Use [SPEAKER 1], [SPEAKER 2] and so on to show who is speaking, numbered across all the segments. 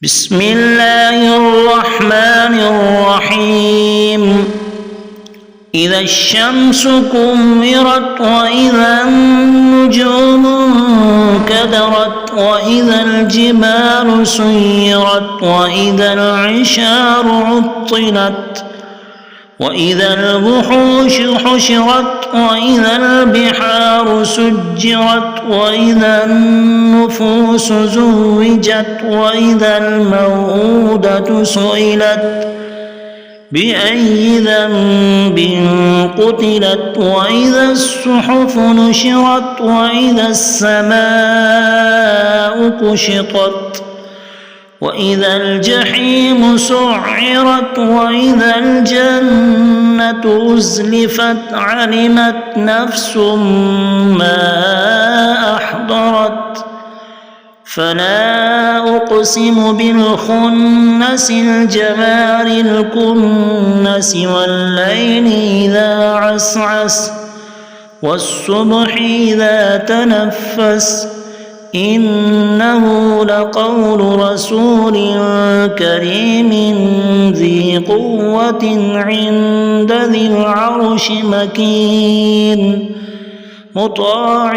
[SPEAKER 1] بسم الله الرحمن الرحيم. إذا الشمس كورت وإذا النجوم انكدرت وإذا الجبال سيرت وإذا العشار عطلت وإذا الوحوش حشرت وإذا البحار سجرت وإذا النفوس زوجت وإذا الموءودة سئلت بأي ذنب قتلت وإذا الصحف نشرت وإذا السماء كشطت وإذا الجحيم سعرت وإذا الجنة أزلفت علمت نفس ما أحضرت فلا أقسم بالخنس الجوار الكنس والليل إذا عسعس والصبح إذا تنفس إنه لقول رسول كريم ذي قوة عند ذي العرش مكين مطاع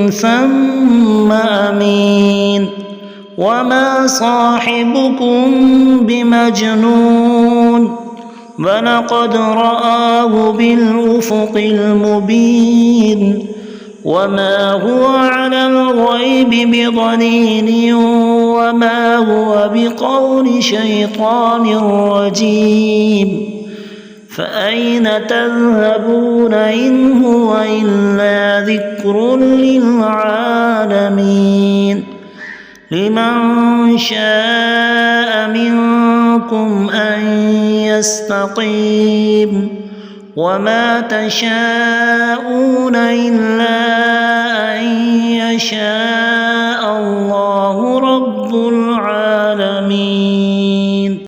[SPEAKER 1] ثم أمين وما صاحبكم بمجنون ولقد رآه بالأفق المبين وما هو على الغيب بضنين وما هو بقول شيطان رجيم فأين تذهبون إن هو إلا ذكر للعالمين لمن شاء منكم أن يستقيم وما تشاءون إلا أن يشاء